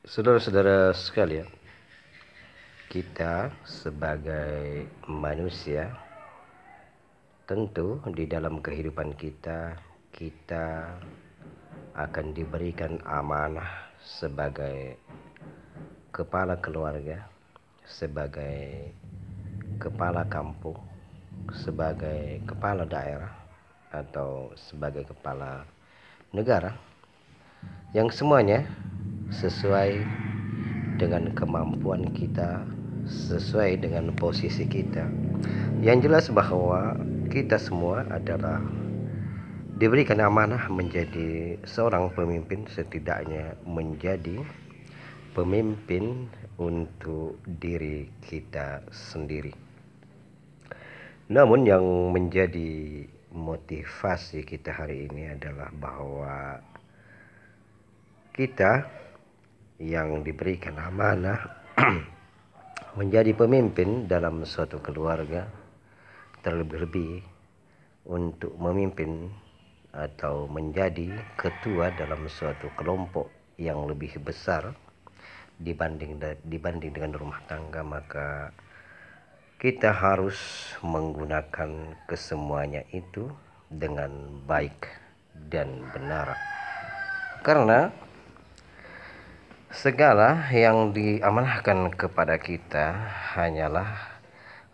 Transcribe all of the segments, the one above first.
Saudara-saudara sekalian, kita sebagai manusia tentu di dalam kehidupan kita akan diberikan amanah sebagai kepala keluarga, sebagai kepala kampung, sebagai kepala daerah, atau sebagai kepala negara, yang semuanya sesuai dengan kemampuan kita, sesuai dengan posisi kita. Yang jelas bahwa kita semua adalah diberikan amanah menjadi seorang pemimpin, setidaknya menjadi pemimpin untuk diri kita sendiri. Namun yang menjadi motivasi kita hari ini adalah bahwa kita yang diberikan amanah menjadi pemimpin dalam suatu keluarga, terlebih-lebih untuk memimpin atau menjadi ketua dalam suatu kelompok yang lebih besar dibanding dengan rumah tangga, maka kita harus menggunakan kesemuanya itu dengan baik dan benar, karena segala yang diamanahkan kepada kita hanyalah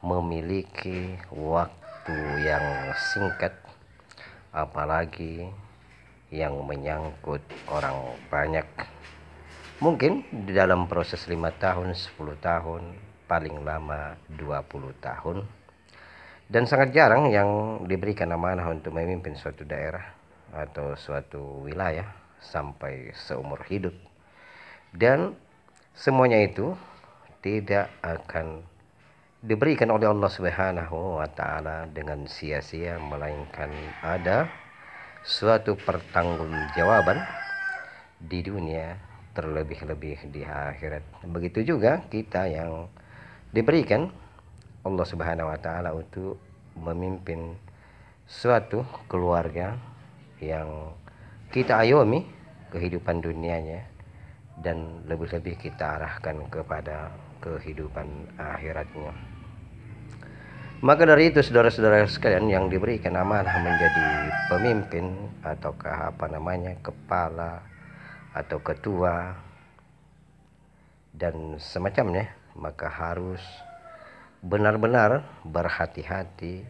memiliki waktu yang singkat, apalagi yang menyangkut orang banyak. Mungkin di dalam proses 5 tahun, 10 tahun, paling lama 20 tahun. Dan sangat jarang yang diberikan amanah untuk memimpin suatu daerah atau suatu wilayah sampai seumur hidup. Dan semuanya itu tidak akan diberikan oleh Allah Subhanahu wa Ta'ala dengan sia-sia, melainkan ada suatu pertanggungjawaban di dunia, terlebih-lebih di akhirat. Begitu juga kita yang diberikan Allah Subhanahu wa Ta'ala untuk memimpin suatu keluarga yang kita ayomi kehidupan dunianya, dan lebih-lebih kita arahkan kepada kehidupan akhiratnya. Maka dari itu, saudara-saudara sekalian yang diberikan amanah menjadi pemimpin ataukah kepala atau ketua dan semacamnya, maka harus benar-benar berhati-hati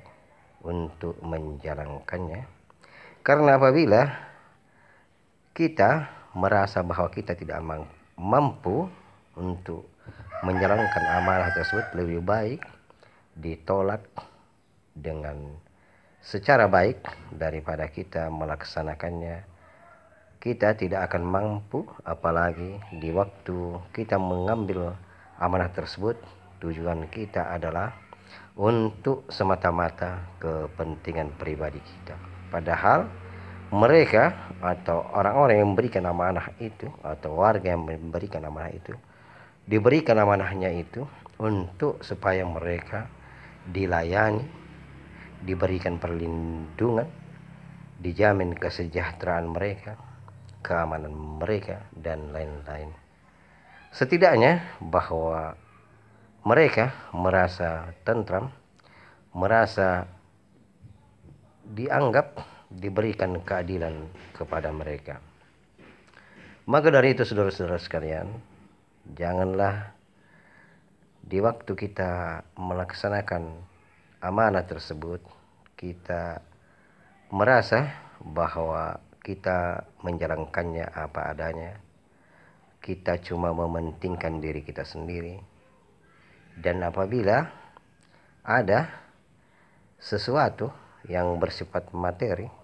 untuk menjalankannya. Karena apabila kita merasa bahwa kita tidak mampu untuk menjalankan amanah tersebut, lebih baik ditolak dengan secara baik daripada kita melaksanakannya. Kita tidak akan mampu, apalagi di waktu kita mengambil amanah tersebut tujuan kita adalah untuk semata-mata kepentingan pribadi kita, padahal mereka atau orang-orang yang memberikan amanah itu atau warga yang memberikan amanah itu diberikan amanahnya itu untuk supaya mereka dilayani, diberikan perlindungan, dijamin kesejahteraan mereka, keamanan mereka, dan lain-lain. Setidaknya bahwa mereka merasa tentram, merasa dianggap diberikan keadilan kepada mereka. Maka dari itu, saudara-saudara sekalian, janganlah di waktu kita melaksanakan amanah tersebut kita merasa bahwa kita menjalankannya apa adanya, kita cuma mementingkan diri kita sendiri. Dan apabila ada sesuatu yang bersifat materi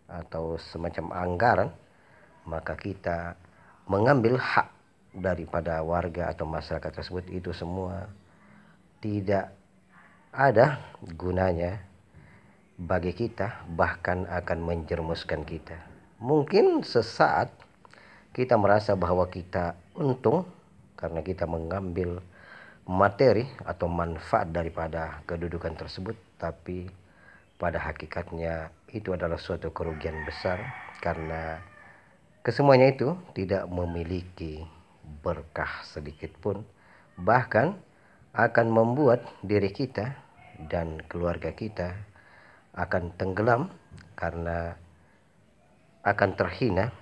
atau semacam anggaran, maka kita mengambil hak daripada warga atau masyarakat tersebut, itu semua tidak ada gunanya bagi kita, bahkan akan menjerumuskan kita. Mungkin sesaat kita merasa bahwa kita untung karena kita mengambil materi atau manfaat daripada kedudukan tersebut, tapi pada hakikatnya itu adalah suatu kerugian besar, karena kesemuanya itu tidak memiliki berkah sedikit pun, bahkan akan membuat diri kita dan keluarga kita akan tenggelam karena akan terhina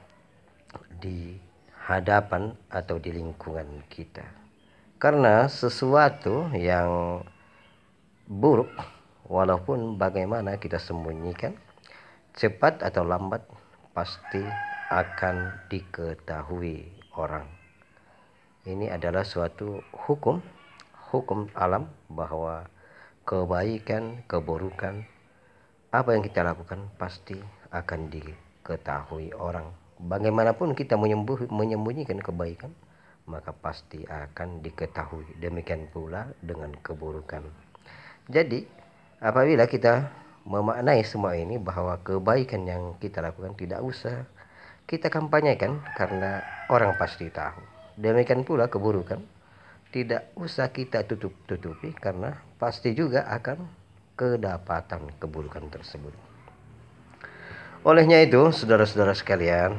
di hadapan atau di lingkungan kita. Karena sesuatu yang buruk, walaupun bagaimana kita sembunyikan, cepat atau lambat pasti akan diketahui orang. Ini adalah suatu hukum alam bahwa kebaikan, keburukan, apa yang kita lakukan pasti akan diketahui orang. Bagaimanapun kita menyembunyikan kebaikan, maka pasti akan diketahui. Demikian pula dengan keburukan. Jadi, apabila kita memaknai semua ini bahwa kebaikan yang kita lakukan tidak usah kita kampanyekan karena orang pasti tahu. Demikian pula keburukan tidak usah kita tutupi karena pasti juga akan kedapatan keburukan tersebut. Olehnya itu, saudara-saudara sekalian,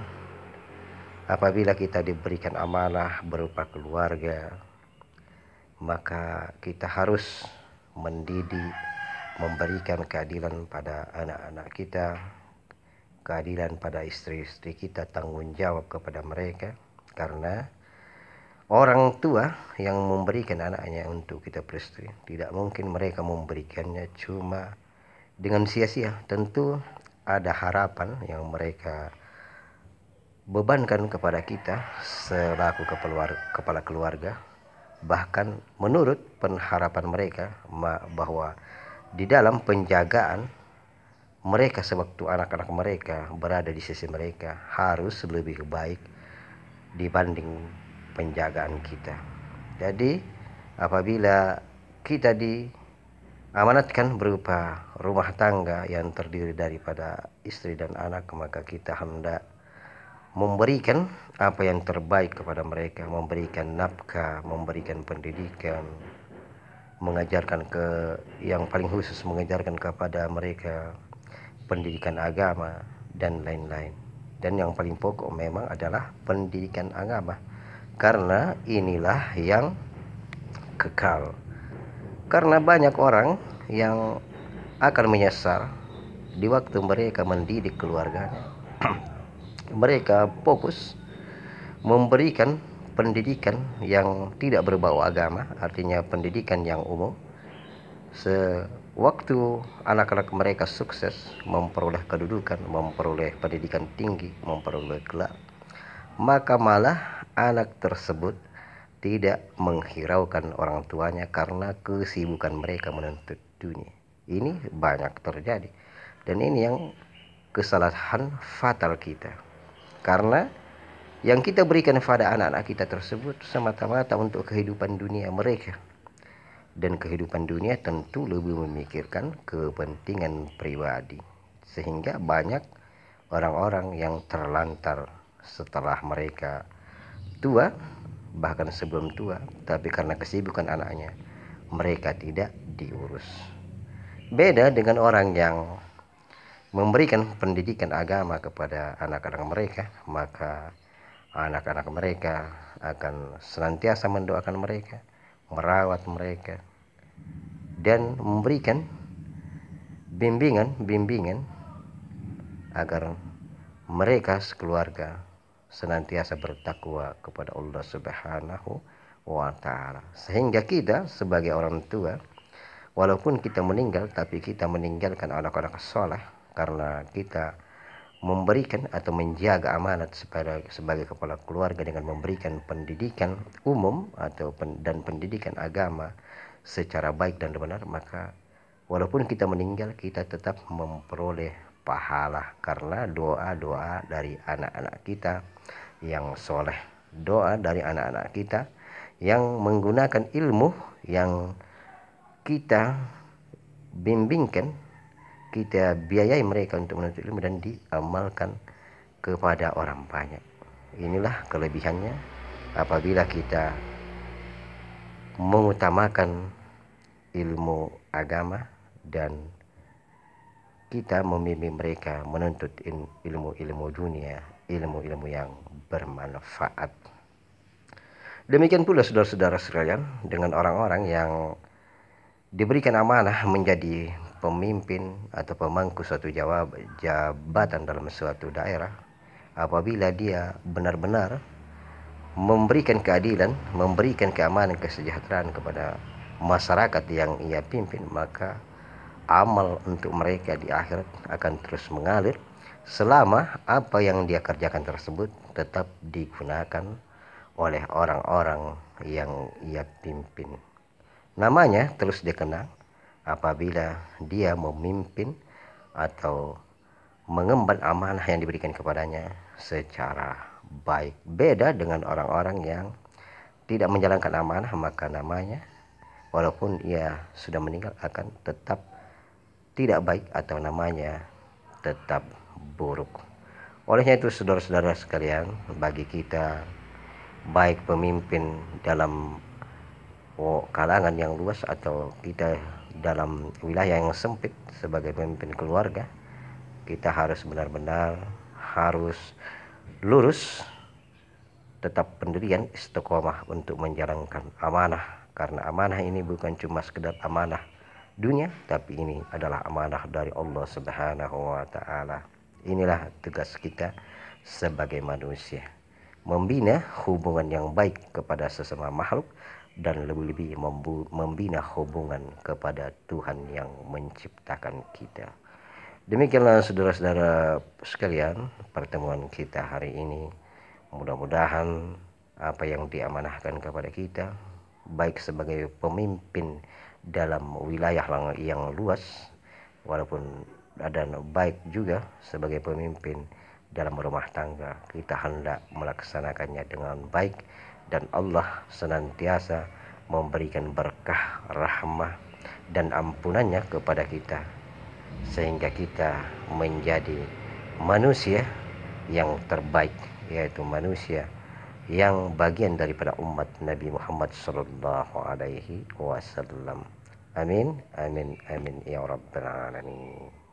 apabila kita diberikan amanah berupa keluarga, maka kita harus mendidik, memberikan keadilan pada anak-anak kita, keadilan pada istri-istri kita, tanggung jawab kepada mereka. Karena orang tua yang memberikan anaknya untuk kita peristri, tidak mungkin mereka memberikannya cuma dengan sia-sia. Tentu ada harapan yang mereka bebankan kepada kita selaku kepala keluarga. Bahkan menurut pengharapan mereka bahwa di dalam penjagaan mereka sewaktu anak-anak mereka berada di sisi mereka harus lebih baik dibanding penjagaan kita. Jadi apabila kita diamanatkan berupa rumah tangga yang terdiri daripada istri dan anak, maka kita hendak memberikan apa yang terbaik kepada mereka, memberikan nafkah, memberikan pendidikan, mengajarkan yang paling khusus mengajarkan kepada mereka pendidikan agama dan lain-lain. Dan yang paling pokok memang adalah pendidikan agama, karena inilah yang kekal. Karena banyak orang yang akan menyesal di waktu mereka mendidik keluarganya. Mereka fokus memberikan pendidikan yang tidak berbau agama, artinya pendidikan yang umum. Sewaktu anak-anak mereka sukses memperoleh kedudukan, memperoleh pendidikan tinggi, memperoleh gelar, maka malah anak tersebut tidak menghiraukan orang tuanya karena kesibukan mereka menuntut dunia. Ini banyak terjadi, dan ini yang kesalahan fatal kita. Karena yang kita berikan kepada anak-anak kita tersebut semata-mata untuk kehidupan dunia mereka. Dan kehidupan dunia tentu lebih memikirkan kepentingan pribadi. Sehingga banyak orang-orang yang terlantar setelah mereka tua, bahkan sebelum tua, tapi karena kesibukan anaknya, mereka tidak diurus. Beda dengan orang yang memberikan pendidikan agama kepada anak-anak mereka, maka anak-anak mereka akan senantiasa mendoakan mereka, merawat mereka, dan memberikan bimbingan agar mereka sekeluarga senantiasa bertakwa kepada Allah Subhanahu wa Ta'ala. Sehingga kita sebagai orang tua, walaupun kita meninggal, tapi kita meninggalkan anak-anak soleh, karena kita memberikan atau menjaga amanat sebagai kepala keluarga dengan memberikan pendidikan umum dan pendidikan agama secara baik dan benar, maka walaupun kita meninggal, kita tetap memperoleh pahala karena doa-doa dari anak-anak kita yang soleh, doa dari anak-anak kita yang menggunakan ilmu yang kita bimbingkan, kita biayai mereka untuk menuntut ilmu dan diamalkan kepada orang banyak. Inilah kelebihannya apabila kita mengutamakan ilmu agama dan kita membimbing mereka menuntut ilmu-ilmu dunia, ilmu-ilmu yang bermanfaat. Demikian pula saudara-saudara sekalian dengan orang-orang yang diberikan amanah menjadi pemimpin atau pemangku suatu jabatan dalam suatu daerah. Apabila dia benar-benar memberikan keadilan, memberikan keamanan, kesejahteraan kepada masyarakat yang ia pimpin, maka amal untuk mereka di akhirat akan terus mengalir selama apa yang dia kerjakan tersebut tetap digunakan oleh orang-orang yang ia pimpin. Namanya terus dikenang apabila dia memimpin atau mengemban amanah yang diberikan kepadanya secara baik. Beda dengan orang-orang yang tidak menjalankan amanah, maka namanya walaupun ia sudah meninggal akan tetap tidak baik atau namanya tetap buruk. Olehnya itu saudara-saudara sekalian, bagi kita baik pemimpin dalam kalangan yang luas atau kita dalam wilayah yang sempit sebagai pemimpin keluarga, kita harus benar-benar harus lurus, tetap pendirian, istiqomah untuk menjalankan amanah, karena amanah ini bukan cuma sekedar amanah dunia, tapi ini adalah amanah dari Allah Subhanahu wa taala. Inilah tugas kita sebagai manusia, membina hubungan yang baik kepada sesama makhluk dan lebih-lebih membina hubungan kepada Tuhan yang menciptakan kita. Demikianlah saudara-saudara sekalian pertemuan kita hari ini. Mudah-mudahan apa yang diamanahkan kepada kita baik sebagai pemimpin dalam wilayah yang luas, walaupun dan baik juga sebagai pemimpin dalam rumah tangga, kita hendak melaksanakannya dengan baik dan Allah senantiasa memberikan berkah, rahmah dan ampunannya kepada kita, sehingga kita menjadi manusia yang terbaik, yaitu manusia yang bagian daripada umat Nabi Muhammad sallallahu alaihi wasallam. Amin, amin, amin ya rabbal alamin.